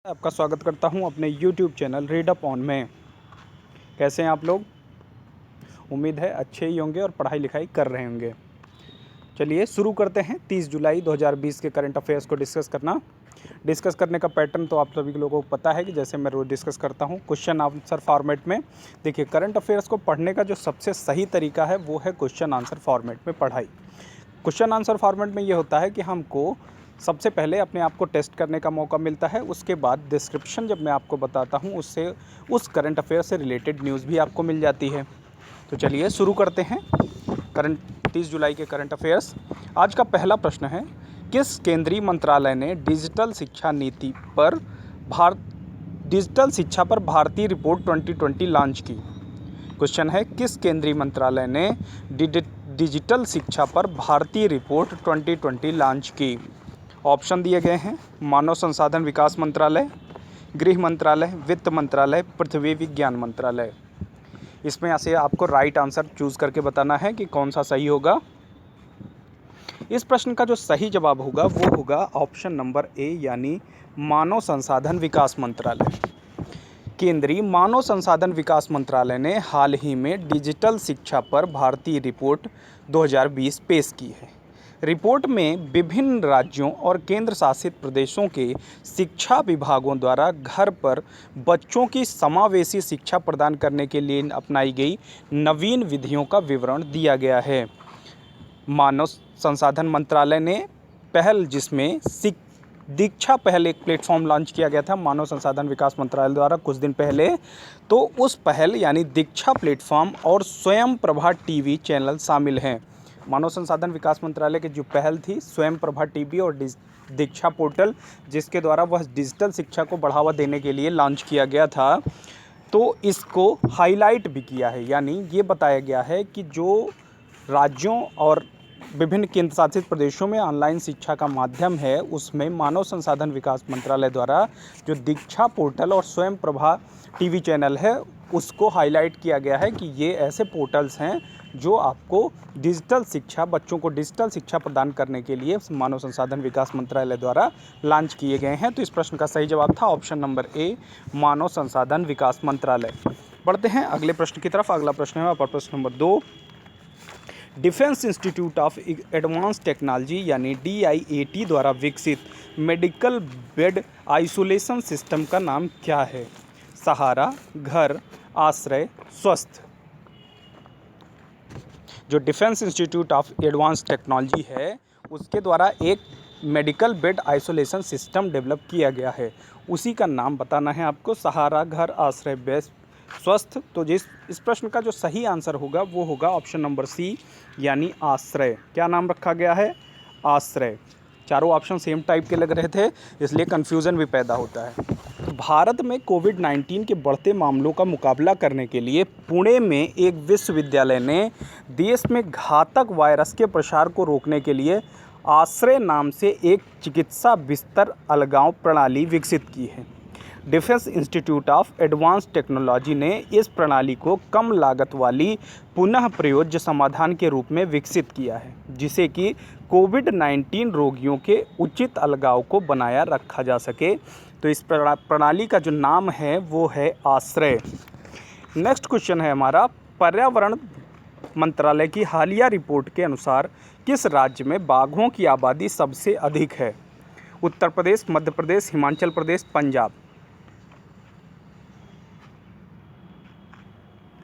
आपका स्वागत करता हूं अपने YouTube channel read up on में। कैसे हैं आप लोग? उम्मीद है अच्छे ही होंगे और पढ़ाई लिखाई कर रहे होंगे। चलिए शुरू करते हैं 30 जुलाई 2020 के करंट अफेयर्स को डिस्कस करने का पैटर्न तो आप सभी लोगों को पता है कि जैसे मैं रोज़ डिस्कस करता हूं क्वेश्चन आंसर फॉर्मेट में। देखिए, करंट अफेयर्स को पढ़ने का जो सबसे सही तरीका है वो है क्वेश्चन आंसर फॉर्मेट में पढ़ाई। क्वेश्चन आंसर फॉर्मेट में ये होता है कि हमको सबसे पहले अपने आप को टेस्ट करने का मौका मिलता है, उसके बाद डिस्क्रिप्शन जब मैं आपको बताता हूँ उससे उस करंट अफेयर से रिलेटेड न्यूज़ भी आपको मिल जाती है। तो चलिए शुरू करते हैं करंट 30 जुलाई के करंट अफेयर्स। आज का पहला प्रश्न है, किस केंद्रीय मंत्रालय ने डिजिटल शिक्षा पर भारतीय रिपोर्ट 2020 लॉन्च की? क्वेश्चन है, किस केंद्रीय मंत्रालय ने डिजिटल शिक्षा पर भारतीय रिपोर्ट 2020 लॉन्च की? ऑप्शन दिए गए हैं, मानव संसाधन विकास मंत्रालय, गृह मंत्रालय, वित्त मंत्रालय, पृथ्वी विज्ञान मंत्रालय। इसमें से आपको राइट आंसर चूज़ करके बताना है कि कौन सा सही होगा। इस प्रश्न का जो सही जवाब होगा वो होगा ऑप्शन नंबर ए, यानी मानव संसाधन विकास मंत्रालय। केंद्रीय मानव संसाधन विकास मंत्रालय ने हाल ही में डिजिटल शिक्षा पर भारतीय रिपोर्ट 2020 पेश की है। रिपोर्ट में विभिन्न राज्यों और केंद्र शासित प्रदेशों के शिक्षा विभागों द्वारा घर पर बच्चों की समावेशी शिक्षा प्रदान करने के लिए अपनाई गई नवीन विधियों का विवरण दिया गया है। मानव संसाधन मंत्रालय ने पहल, जिसमें दीक्षा पहल एक प्लेटफॉर्म लॉन्च किया गया था मानव संसाधन विकास मंत्रालय द्वारा कुछ दिन पहले, तो उस पहल यानी दीक्षा प्लेटफॉर्म और स्वयं प्रभा टीवी चैनल शामिल हैं। मानव संसाधन विकास मंत्रालय की जो पहल थी स्वयं प्रभा टीवी और दीक्षा पोर्टल, जिसके द्वारा वह डिजिटल शिक्षा को बढ़ावा देने के लिए लॉन्च किया गया था, तो इसको हाईलाइट भी किया है, यानी ये बताया गया है कि जो राज्यों और विभिन्न केंद्र शासित प्रदेशों में ऑनलाइन शिक्षा का माध्यम है उसमें मानव संसाधन विकास मंत्रालय द्वारा जो दीक्षा पोर्टल और स्वयं प्रभा टीवी चैनल है उसको हाईलाइट किया गया है कि ये ऐसे पोर्टल्स हैं जो आपको डिजिटल शिक्षा, बच्चों को डिजिटल शिक्षा प्रदान करने के लिए मानव संसाधन विकास मंत्रालय द्वारा लॉन्च किए गए हैं। तो इस प्रश्न का सही जवाब था ऑप्शन नंबर ए, मानव संसाधन विकास मंत्रालय। बढ़ते हैं अगले प्रश्न की तरफ। अगला प्रश्न है आपका प्रश्न number 2। Defence institute of advance technology यानी DIAT द्वारा विकसित मेडिकल बेड आइसोलेशन सिस्टम का नाम क्या है? सहारा, घर, आश्रय, स्वस्थ। जो defence institute of advance technology है उसके द्वारा एक medical bed isolation system develop किया गया है, उसी का नाम बताना है आपको। सहारा, घर, आश्रय, बेस्ट, स्वस्थ। तो इस प्रश्न का जो सही आंसर होगा वो होगा ऑप्शन नंबर सी, यानी आश्रय। क्या नाम रखा गया है? आश्रय। चारों ऑप्शन सेम टाइप के लग रहे थे, इसलिए कन्फ्यूज़न भी पैदा होता है। तो भारत में कोविड-19 के बढ़ते मामलों का मुकाबला करने के लिए पुणे में एक विश्वविद्यालय ने देश में घातक वायरस के प्रसार को रोकने के लिए आश्रय नाम से एक चिकित्सा बिस्तर अलगाव प्रणाली विकसित की है। Defence institute of advance technology ने इस प्रणाली को कम लागत वाली पुनः प्रयोज्य समाधान के रूप में विकसित किया है, जिसे कि कोविड-19 रोगियों के उचित अलगाव को बनाया रखा जा सके। तो इस प्रणाली का जो नाम है वो है आश्रय। नेक्स्ट क्वेश्चन है हमारा, पर्यावरण मंत्रालय की हालिया रिपोर्ट के अनुसार किस राज्य में बाघों की आबादी सबसे अधिक है? उत्तर प्रदेश, मध्य प्रदेश, हिमाचल प्रदेश, पंजाब।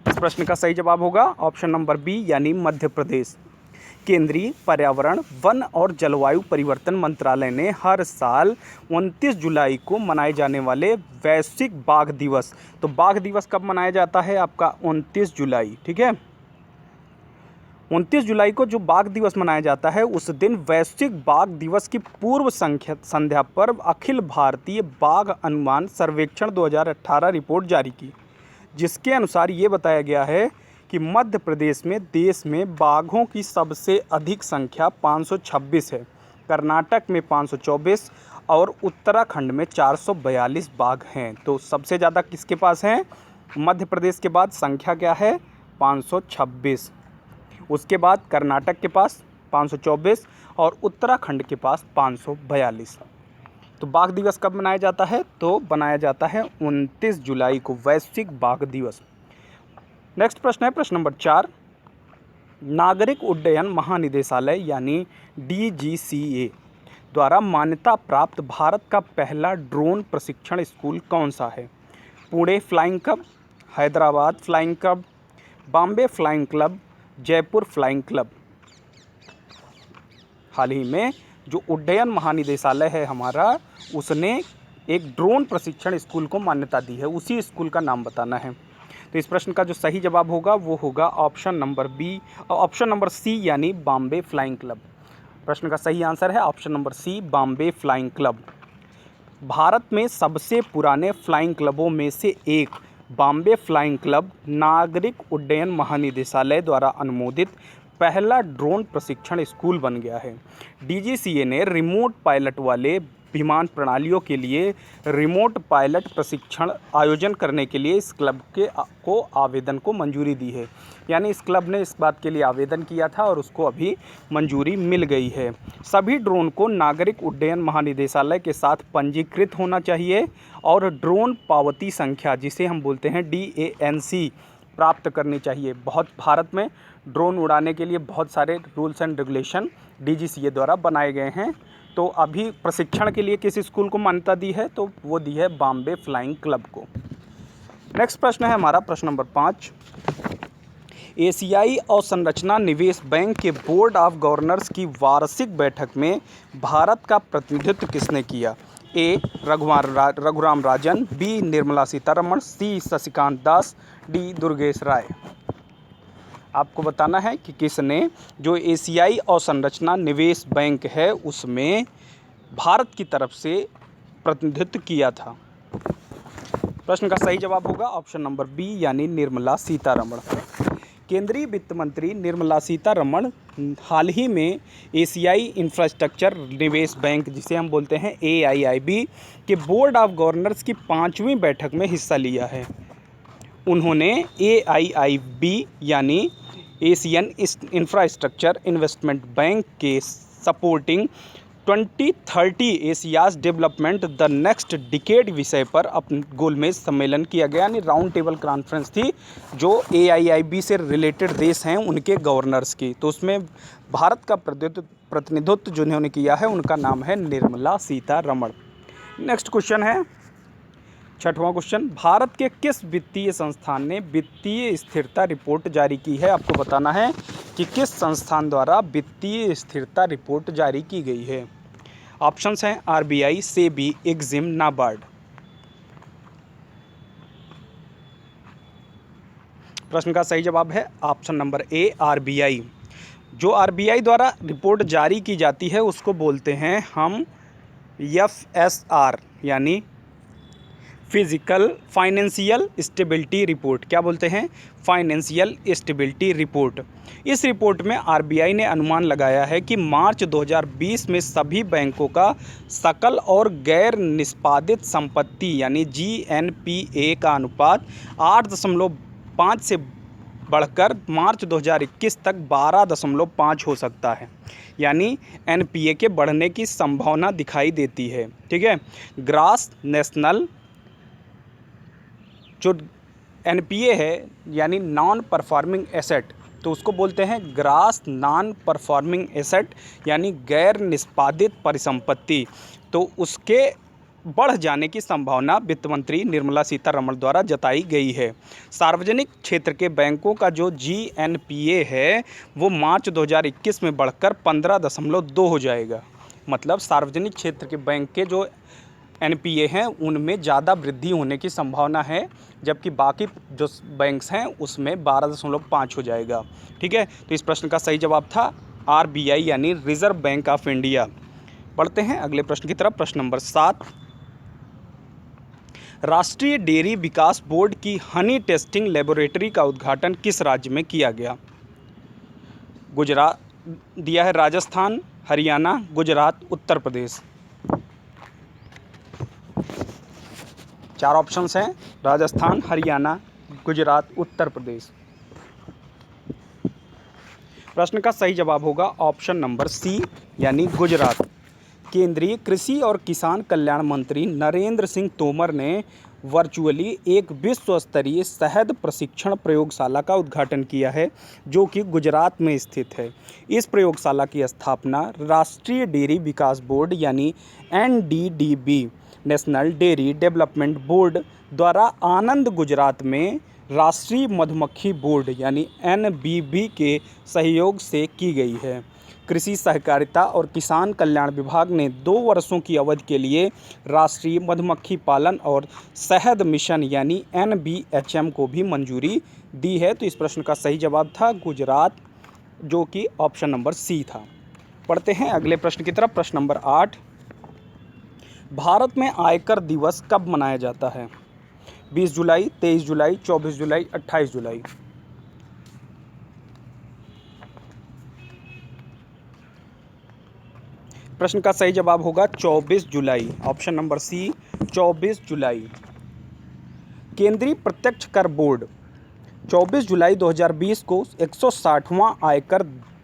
इस प्रश्न का सही जवाब होगा ऑप्शन नंबर बी, यानी मध्य प्रदेश। केंद्रीय पर्यावरण, वन और जलवायु परिवर्तन मंत्रालय ने हर साल 29 जुलाई को मनाए जाने वाले वैश्विक बाघ दिवस, तो बाघ दिवस कब मनाया जाता है आपका? 29 जुलाई, ठीक है। 29 जुलाई को जो बाघ दिवस मनाया जाता है उस दिन वैश्विक बाघ दिवस की पूर्व संध्या पर अखिल भारतीय बाघ अनुमान सर्वेक्षण 2018 रिपोर्ट जारी की, जिसके अनुसार ये बताया गया है कि मध्य प्रदेश में देश में बाघों की सबसे अधिक संख्या 526 है, कर्नाटक में 524 और उत्तराखंड में 442 बाघ हैं। तो सबसे ज़्यादा किसके पास हैं? मध्य प्रदेश के बाद संख्या क्या है? 526। उसके बाद कर्नाटक के पास 524 और उत्तराखंड के पास 542। तो बाघ दिवस कब मनाया जाता है? तो बनाया जाता है 29 जुलाई को, वैश्विक बाघ दिवस। नेक्स्ट प्रश्न है प्रश्न नंबर 4। नागरिक उड्डयन महानिदेशालय यानी DGCA द्वारा मान्यता प्राप्त भारत का पहला ड्रोन प्रशिक्षण स्कूल कौन सा है? Pune flying club, Hyderabad flying club, Bombay flying club, Jaipur flying club. हाल ही में जो उड्डयन महानिदेशालय है हमारा, उसने एक ड्रोन प्रशिक्षण स्कूल को मान्यता दी है, उसी स्कूल का नाम बताना है। तो इस प्रश्न का जो सही जवाब होगा वो होगा ऑप्शन नंबर सी यानी बॉम्बे फ्लाइंग क्लब। प्रश्न का सही आंसर है option number C, Bombay flying club. Bharat में सबसे पुराने फ्लाइंग क्लबों में से एक बॉम्बे फ्लाइंग क्लब नागरिक उड्डयन महानिदेशालय द्वारा अनुमोदित पहला ड्रोन प्रशिक्षण स्कूल बन गया है। DGCA ने रिमोट पायलट वाले विमान प्रणालियों के लिए रिमोट पायलट प्रशिक्षण आयोजन करने के लिए इस क्लब को आवेदन को मंजूरी दी है। यानी इस क्लब ने इस बात के लिए आवेदन किया था और उसको अभी मंजूरी मिल गई है। सभी ड्रोन को नागरिक उड्डयन महानिदेशालय के साथ पंजीकृत होना चाहिए और ड्रोन पावती संख्या, जिसे हम बोलते हैं DANC, प्राप्त करनी चाहिए। बहुत भारत में ड्रोन उड़ाने के लिए बहुत सारे रूल्स एंड रेगुलेशन DGCA द्वारा बनाए गए हैं। तो अभी प्रशिक्षण के लिए किस स्कूल को मान्यता दी है? तो वो दी है बॉम्बे फ्लाइंग क्लब को। नेक्स्ट प्रश्न है हमारा प्रश्न नंबर 5। एशियाई अवसंरचना निवेश बैंक के बोर्ड ऑफ गवर्नर्स की वार्षिक बैठक में भारत का प्रतिनिधित्व किसने किया? A. Raghuram Rajan, B. Nirmala Sitharaman, C. Shashikant Das, D. Durgesh राय। आपको बताना है कि किसने जो एशियाई अवसंरचना निवेश बैंक है उसमें भारत की तरफ से प्रतिनिधित्व किया था। प्रश्न का सही जवाब होगा ऑप्शन नंबर बी यानी निर्मला सीतारमण। केंद्रीय वित्त मंत्री निर्मला सीतारमण हाल ही में एशियाई इंफ्रास्ट्रक्चर निवेश बैंक, जिसे हम बोलते हैं AIIB, के बोर्ड ऑफ गवर्नर्स की 5वीं बैठक में हिस्सा लिया है। उन्होंने AIIB यानी एशियन इंफ्रास्ट्रक्चर इन्वेस्टमेंट बैंक के supporting 2030 Asia's development the next decade विषय पर अपने गोलमेज सम्मेलन किया गया, यानी राउंड टेबल कॉन्फ्रेंस थी जो AIIB से रिलेटेड देश हैं उनके गवर्नर्स की। तो उसमें भारत का प्रतिनिधित्व जिन्होंने किया है उनका नाम है निर्मला सीतारमण। नेक्स्ट क्वेश्चन है 6वां क्वेश्चन। भारत के किस वित्तीय संस्थान ने वित्तीय स्थिरता रिपोर्ट जारी की है? आपको बताना है कि किस संस्थान द्वारा वित्तीय स्थिरता रिपोर्ट जारी की गई है। ऑप्शंस हैं RBI, SEBI, EXIM, नाबार्ड। प्रश्न का सही जवाब है ऑप्शन नंबर A, RBI। जो RBI द्वारा रिपोर्ट जारी की जाती है उसको बोलते हैं हम FSR यानी फाइनेंशियल स्टेबिलिटी रिपोर्ट। क्या बोलते हैं? Financial stability report. इस रिपोर्ट में RBI ने अनुमान लगाया है कि मार्च 2020 में सभी बैंकों का सकल और गैर निष्पादित संपत्ति यानी GNPA का अनुपात 8.5 से बढ़कर मार्च 2021 तक 12.5 हो सकता है। यानी NPA के बढ़ने की संभावना दिखाई देती है। ठीक है, ग्रास नेशनल जो NPA है यानी नॉन परफॉर्मिंग एसेट, तो उसको बोलते हैं ग्रास नॉन परफॉर्मिंग एसेट यानी गैर निष्पादित परिसंपत्ति। तो उसके बढ़ जाने की संभावना वित्त मंत्री निर्मला सीतारमण द्वारा जताई गई है। सार्वजनिक क्षेत्र के बैंकों का जो GNPA है वो मार्च 2021 में बढ़कर 15.2 हो जाएगा। मतलब सार्वजनिक क्षेत्र के बैंक के जो NPA हैं उनमें ज़्यादा वृद्धि होने की संभावना है, जबकि बाकी जो बैंक्स हैं उसमें 12.5 हो जाएगा। ठीक है, तो इस प्रश्न का सही जवाब था RBI यानी रिजर्व बैंक ऑफ इंडिया। पढ़ते हैं अगले प्रश्न की तरफ। प्रश्न नंबर 7। राष्ट्रीय डेयरी विकास बोर्ड की हनी टेस्टिंग लेबोरेटरी का उद्घाटन किस राज्य में किया गया? गुजरात दिया है, राजस्थान, हरियाणा, गुजरात, उत्तर प्रदेश। 4 ऑप्शंस हैं, राजस्थान, हरियाणा, गुजरात, उत्तर प्रदेश। प्रश्न का सही जवाब होगा ऑप्शन नंबर C यानी गुजरात। केंद्रीय कृषि और किसान कल्याण मंत्री नरेंद्र सिंह तोमर ने वर्चुअली एक विश्व स्तरीय शहद प्रशिक्षण प्रयोगशाला का उद्घाटन किया है, जो कि गुजरात में स्थित है। इस प्रयोगशाला की स्थापना राष्ट्रीय डेयरी विकास बोर्ड यानी NDDB national dairy development board द्वारा आनंद गुजरात में राष्ट्रीय मधुमक्खी बोर्ड यानी NBB के सहयोग से की गई है। कृषि सहकारिता और किसान कल्याण विभाग ने 2 वर्षों की अवधि के लिए राष्ट्रीय मधुमक्खी पालन और शहद मिशन यानी NBHM को भी मंजूरी दी है। तो इस प्रश्न का सही जवाब था गुजरात, जो कि ऑप्शन नंबर सी था। पढ़ते हैं अगले प्रश्न की तरफ। प्रश्न नंबर 8, भारत में आयकर दिवस कब मनाया जाता है? 20 जुलाई, 23 जुलाई, 24 जुलाई, 28 जुलाई। प्रश्न का सही जवाब होगा 24 जुलाई, ऑप्शन नंबर सी 24 जुलाई। केंद्रीय प्रत्यक्ष कर बोर्ड 24 जुलाई 2020 को 160वां आयकर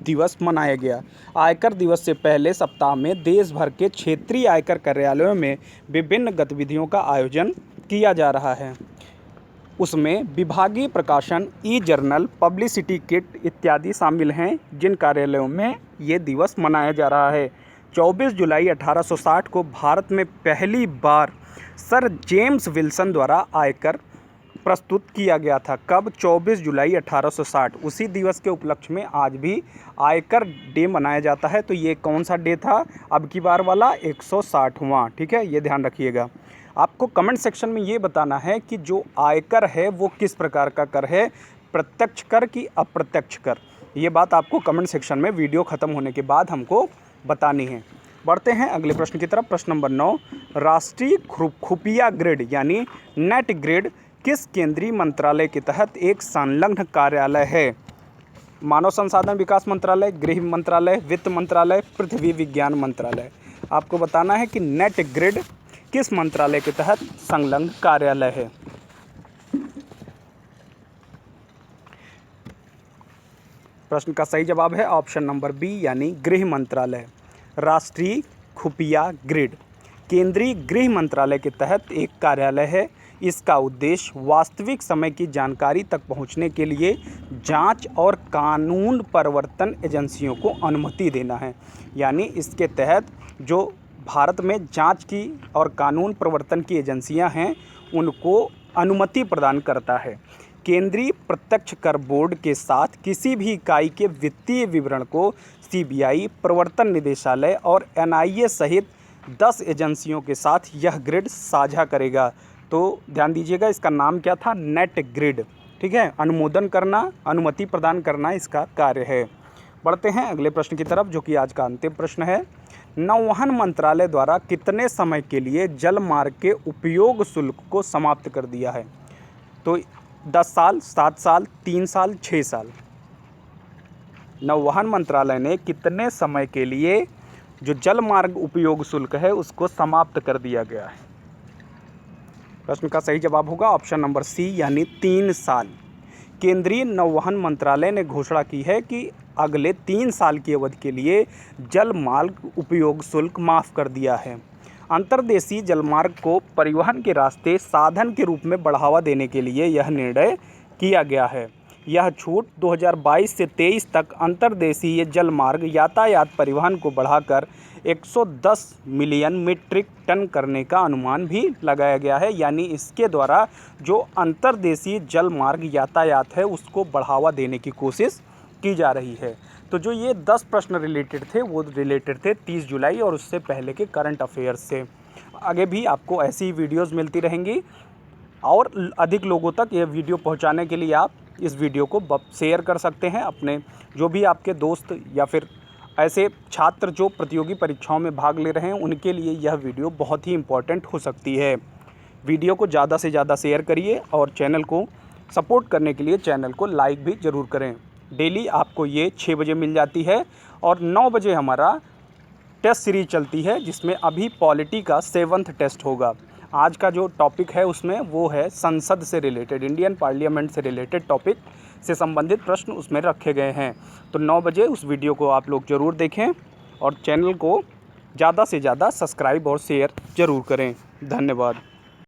दिवस मनाया गया। आयकर दिवस से पहले सप्ताह में देश भर के क्षेत्रीय आयकर कार्यालयों में विभिन्न गतिविधियों का आयोजन किया जा रहा है। उसमें विभागीय प्रकाशन, ई-जर्नल, पब्लिसिटी किट इत्यादि शामिल हैं, जिन कार्यालयों में ये दिवस मनाया जा रहा है। 24 जुलाई 1860 को भारत में पहली बार सर जेम्स विल्सन द्वारा आयकर प्रस्तुत किया गया था। कब? 24 जुलाई 1860। उसी दिवस के उपलक्ष्य में आज भी आयकर डे मनाया जाता है। तो ये कौन सा डे था? अब की बार वाला 160वां। ठीक है, ये ध्यान रखिएगा। आपको कमेंट सेक्शन में ये बताना है कि जो आयकर है वो किस प्रकार का कर है, प्रत्यक्ष कर कि अप्रत्यक्ष कर। ये बात आपको कमेंट सेक्शन में वीडियो ख़त्म होने के बाद हमको बतानी है। बढ़ते हैं अगले प्रश्न की तरफ। प्रश्न नंबर 9, राष्ट्रीय खुफिया ग्रिड यानी नेट ग्रिड किस केंद्रीय मंत्रालय के तहत एक संलग्न कार्यालय है? मानव संसाधन विकास मंत्रालय, गृह मंत्रालय, वित्त मंत्रालय, पृथ्वी विज्ञान मंत्रालय। आपको बताना है कि नेट ग्रिड किस मंत्रालय के तहत संलग्न कार्यालय है। प्रश्न का सही जवाब है ऑप्शन नंबर बी यानी गृह मंत्रालय। राष्ट्रीय खुफिया ग्रिड केंद्रीय गृह मंत्रालय के तहत एक कार्यालय है। इसका उद्देश्य वास्तविक समय की जानकारी तक पहुंचने के लिए जांच और कानून प्रवर्तन एजेंसियों को अनुमति देना है। यानी इसके तहत जो भारत में जांच की और कानून प्रवर्तन की एजेंसियां हैं, उनको अनुमति प्रदान करता है। केंद्रीय प्रत्यक्ष कर बोर्ड के साथ किसी भी इकाई के वित्तीय विवरण को CBI, प्रवर्तन निदेशालय और NIA सहित 10 एजेंसियों के साथ यह ग्रिड साझा करेगा। तो ध्यान दीजिएगा, इसका नाम क्या था? Net grid. ठीक है, अनुमोदन करना, अनुमति प्रदान करना इसका कार्य है। बढ़ते हैं अगले प्रश्न की तरफ, जो कि आज का अंतिम प्रश्न है। नौवहन मंत्रालय द्वारा कितने समय के लिए जल मार्ग के उपयोग शुल्क को समाप्त कर दिया है? तो 10 साल, 7 साल, 3 साल, 6 साल। नौवहन मंत्रालय ने कितने समय के लिए जो जल मार्ग उपयोग शुल्क है उसको समाप्त कर दिया गया है? प्रश्न का सही जवाब होगा ऑप्शन नंबर सी यानी 3 साल। केंद्रीय नौवहन मंत्रालय ने घोषणा की है कि अगले 3 साल की अवधि के लिए जल मार्ग उपयोग शुल्क माफ़ कर दिया है। अंतर्देशीय जलमार्ग को परिवहन के रास्ते साधन के रूप में बढ़ावा देने के लिए यह निर्णय किया गया है। यह छूट 2022 से 23 तक अंतर्देशीय जलमार्ग यातायात परिवहन को बढ़ाकर 110 मिलियन मीट्रिक टन करने का अनुमान भी लगाया गया है। यानी इसके द्वारा जो अंतर्देशीय जलमार्ग यातायात है उसको बढ़ावा देने की कोशिश की जा रही है। तो जो ये 10 प्रश्न रिलेटेड थे वो रिलेटेड थे 30 जुलाई और उससे पहले के करंट अफेयर्स से। आगे भी आपको ऐसी वीडियोस मिलती रहेंगी और अधिक लोगों तक ये वीडियो पहुंचाने के लिए आप इस वीडियो को शेयर कर सकते हैं अपने जो भी आपके दोस्त या फिर ऐसे छात्र जो प्रतियोगी परीक्षाओं में भाग ले रहे हैं, उनके लिए यह वीडियो बहुत ही इम्पोर्टेंट हो सकती है। वीडियो को ज़्यादा से ज़्यादा शेयर करिए और चैनल को सपोर्ट करने के लिए चैनल को लाइक भी ज़रूर करें। डेली आपको ये 6 बजे मिल जाती है और 9 बजे हमारा टेस्ट सीरीज चलती है, जिसमें अभी पॉलिटी का 7वां टेस्ट होगा। आज का जो टॉपिक है उसमें वो है संसद से रिलेटेड, इंडियन पार्लियामेंट से रिलेटेड टॉपिक से संबंधित प्रश्न उसमें रखे गए हैं। तो 9 बजे उस वीडियो को आप लोग ज़रूर देखें और चैनल को ज़्यादा से ज़्यादा सब्सक्राइब और शेयर ज़रूर करें। धन्यवाद।